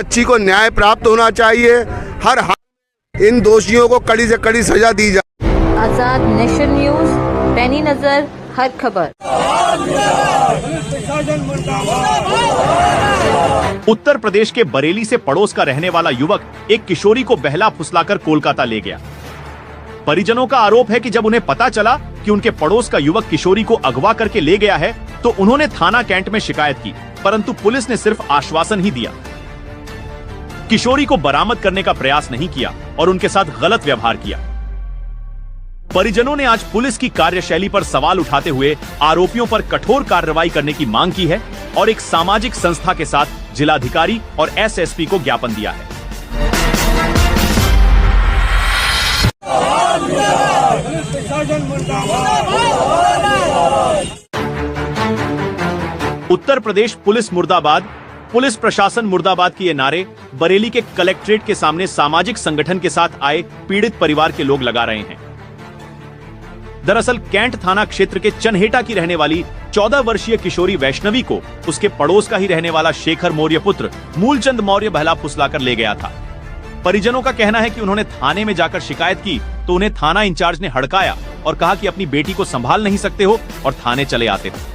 बच्ची को न्याय प्राप्त होना चाहिए। हर हाल इन दोषियों को कड़ी से कड़ी सजा दी जाए। आजाद नेशन न्यूज, पैनी नजर, हर खबर। उत्तर प्रदेश के बरेली से पड़ोस का रहने वाला युवक एक किशोरी को बहला फुसलाकर कोलकाता ले गया। परिजनों का आरोप है कि जब उन्हें पता चला कि उनके पड़ोस का युवक किशोरी को अगवा करके ले गया है तो उन्होंने थाना कैंट में शिकायत की, परंतु पुलिस ने सिर्फ आश्वासन ही दिया। किशोरी को बरामद करने का प्रयास नहीं किया और उनके साथ गलत व्यवहार किया। परिजनों ने आज पुलिस की कार्यशैली पर सवाल उठाते हुए आरोपियों पर कठोर कार्रवाई करने की मांग की है और एक सामाजिक संस्था के साथ जिलाधिकारी और एसएसपी को ज्ञापन दिया है। उत्तर प्रदेश पुलिस मुर्दाबाद, पुलिस प्रशासन मुर्दाबाद के ये नारे बरेली के कलेक्ट्रेट के सामने सामाजिक संगठन के साथ आए पीड़ित परिवार के लोग लगा रहे हैं। दरअसल कैंट थाना क्षेत्र के चनहेटा की रहने वाली 14 वर्षीय किशोरी वैष्णवी को उसके पड़ोस का ही रहने वाला शेखर मौर्य पुत्र मूलचंद मौर्य बहला फुसलाकर ले गया था। परिजनों का कहना है कि उन्होंने थाने में जाकर शिकायत की तो उन्हें थाना इंचार्ज ने हड़काया और कहा कि अपनी बेटी को संभाल नहीं सकते हो और थाने चले आते थे।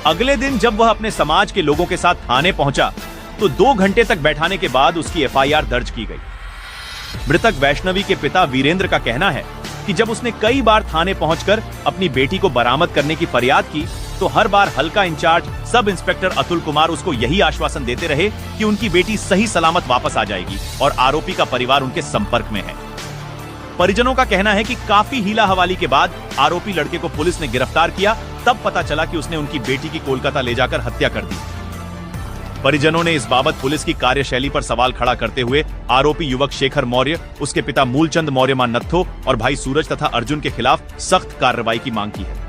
अगले दिन जब वह अपने समाज के लोगों के साथ थाने पहुंचा तो 2 घंटे तक बैठाने के बाद उसकी एफआईआर दर्ज की गई। मृतक वैष्णवी के पिता वीरेंद्र का कहना है कि जब उसने कई बार थाने पहुंचकर अपनी बेटी को बरामद करने की फरियाद की तो हर बार हल्का in charge sub inspector Atul Kumar उसको यही आश्वासन देते रहे कि उनकी बेटी सही सलामत वापस आ जाएगी और आरोपी का परिवार उनके संपर्क में है। परिजनों का कहना है कि काफी हीला हवाली के बाद आरोपी लड़के को पुलिस ने गिरफ्तार किया, तब पता चला कि उसने उनकी बेटी की कोलकाता ले जाकर हत्या कर दी। परिजनों ने इस बाबत पुलिस की कार्यशैली पर सवाल खड़ा करते हुए आरोपी युवक शेखर मौर्य, उसके पिता मूलचंद मौर्य नत्थो और भाई सूरज तथा अर्जुन के खिलाफ सख्त कार्रवाई की मांग की है।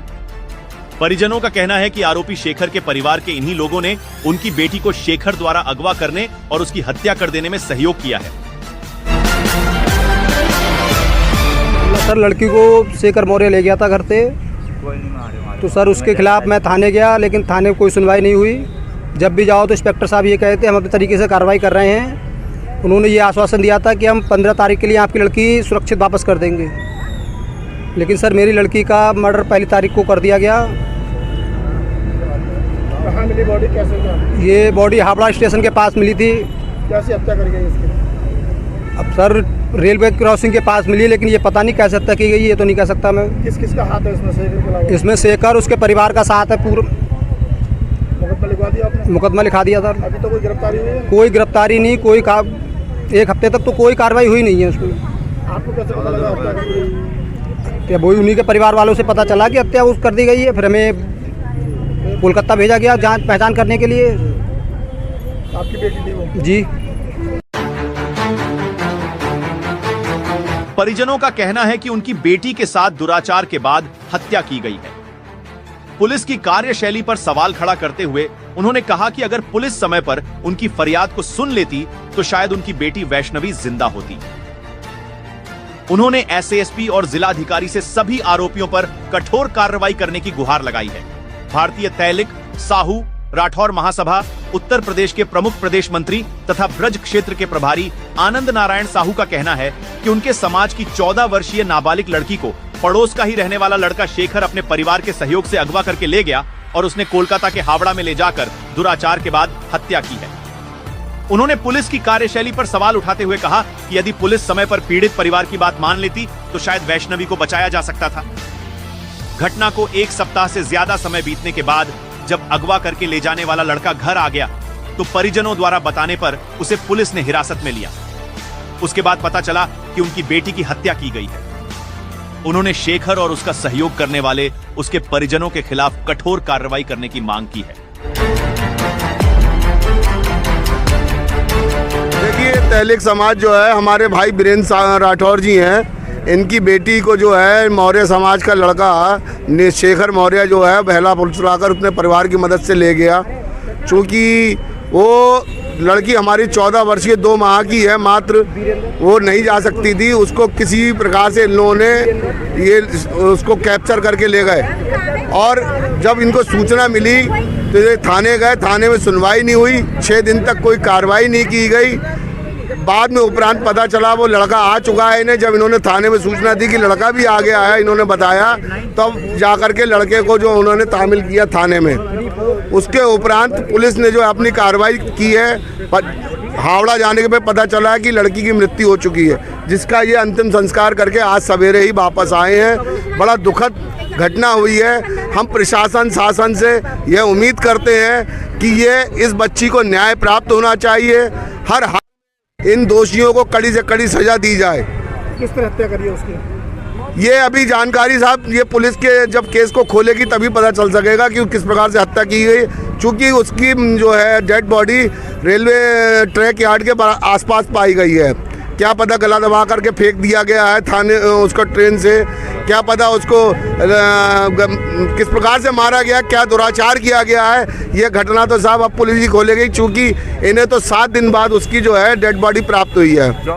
परिजनों का कहना है कि आरोपी शेखर के परिवार के इन्हीं लोगों ने उनकी बेटी को शेखर द्वारा अगवा करने और उसकी हत्या कर देने में सहयोग किया है। सर, लड़की को शेखर मौर्य ले गया था घर से, तो सर उसके खिलाफ मैं थाने गया, लेकिन थाने में कोई सुनवाई नहीं हुई। जब भी जाओ तो इंस्पेक्टर साहब ये कहते हैं हम अपने तरीके से कार्रवाई कर रहे हैं। उन्होंने ये आश्वासन दिया था कि हम 15 तारीख के लिए आपकी लड़की सुरक्षित वापस कर देंगे, लेकिन सर मेरी लड़की का मर्डर पहली तारीख को कर दिया गया। कहाँ मिली बॉडी, कैसे क्या? ये बॉडी हावड़ा स्टेशन के पास मिली थी। कैसे हत्या कर गई इसकी? अब सर रेलवे क्रॉसिंग के पास मिली, लेकिन ये पता नहीं कैसे हत्या की गई, ये तो नहीं कह सकता मैं। किस किस का हाथ है इसमें? शेखर के अलावा इसमें शेखर, उसके परिवार का साथ है। पूरा मुकदमा लिखवा दिया आपने? मुकदमा लिखा दिया सर। अभी तो कोई गिरफ्तारी हुई है? कोई गिरफ्तारी नहीं, कोई एक हफ्ते तक तो कोई कार्रवाई हुई नहीं है उसको। आपको कैसे पता लगा हत्या कर गई? क्या वही उन्हीं के परिवार वालों से पता चला कि हत्या उस कर दी गई है। फिर हमें कोलकाता भेजा गया जांच पहचान करने के लिए। आपकी बेटी थी वो? जी। परिजनों का कहना है कि उनकी बेटी के साथ दुराचार के बाद हत्या की गई है। पुलिस की कार्यशैली पर सवाल खड़ा करते हुए उन्होंने कहा कि अगर पुलिस समय पर उनकी फरियाद को सुन लेती तो शायद उनकी बेटी वैष्णवी जिंदा होती। उन्होंने एसएसपी और जिलाधिकारी से सभी आरोपियों पर कठोर कार्रवाई करने की गुहार लगाई है। भारतीय तैलिक, साहू, राठौर महासभा, उत्तर प्रदेश के प्रमुख प्रदेश मंत्री तथा ब्रज क्षेत्र के प्रभारी आनंद नारायण साहू का कहना है कि उनके समाज की 14 वर्षीय नाबालिग लड़की को पड़ोस का ही रहने वाला लड़का शेखर अपने परिवार के सहयोग से अगवा करके ले गया और उसने कोलकाता के हावड़ा में ले जाकर दुराचार के बाद हत्या की है। उन्होंने पुलिस की कार्यशैली पर सवाल उठाते हुए कहा कि यदि पुलिस समय पर पीड़ित परिवार की बात मान लेती तो शायद वैष्णवी को बचाया जा सकता था। घटना को 1 सप्ताह से ज्यादा समय बीतने के बाद जब अगवा करके ले जाने वाला लड़का घर आ गया तो परिजनों द्वारा बताने पर उसे पुलिस ने हिरासत में लिया। उसके बाद पता चला कि उनकी बेटी की हत्या की गई है। उन्होंने शेखर और उसका सहयोग करने वाले उसके परिजनों के खिलाफ कठोर कार्रवाई करने की मांग की है। देखिए, तैलिक समाज जो है, हमारे भाई वीरेंद्र राठौर जी हैं, इनकी बेटी को जो है मौर्य समाज का लड़का शेखर मौर्य जो है बहला फुसलाकर अपने परिवार की मदद से ले गया। चूँकि वो लड़की हमारी 14 वर्षीय 2 माह की है मात्र, वो नहीं जा सकती थी। उसको किसी प्रकार से इन लोगों ने ये उसको कैप्चर करके ले गए और जब इनको सूचना मिली तो ये थाने गए, थाने में सुनवाई नहीं हुई, 6 दिन तक कोई कार्रवाई नहीं की गई। बाद में उपरांत पता चला वो लड़का आ चुका है। इन्हें जब इन्होंने थाने में सूचना दी कि लड़का भी आ गया है, इन्होंने बताया, तब जाकर के लड़के को जो उन्होंने तामिल किया थाने में। उसके उपरांत पुलिस ने जो अपनी कार्रवाई की है, हावड़ा जाने के बाद पता चला है कि लड़की की मृत्यु हो चुकी है, जिसका ये अंतिम संस्कार करके आज सवेरे ही वापस आए हैं। बड़ा दुखद घटना हुई है। हम प्रशासन शासन से यह उम्मीद करते हैं कि ये इस बच्ची को न्याय प्राप्त होना चाहिए। हर हाल इन दोषियों को कड़ी से कड़ी सजा दी जाए। किस तरह हत्या करी है उसकी? ये अभी जानकारी साहब, ये पुलिस के जब केस को खोलेगी तभी पता चल सकेगा कि किस प्रकार से हत्या की गई। चूँकि उसकी जो है dead body railway track yard के आसपास पाई गई है। क्या पता गला दबा करके फेंक दिया गया है थाने उसको ट्रेन से, क्या पता उसको किस प्रकार से मारा गया, क्या दुराचार किया गया है। ये घटना तो साहब अब पुलिस ही खोलेगी, चूँकि इन्हें तो 7 दिन बाद उसकी जो है डेड बॉडी प्राप्त हुई है।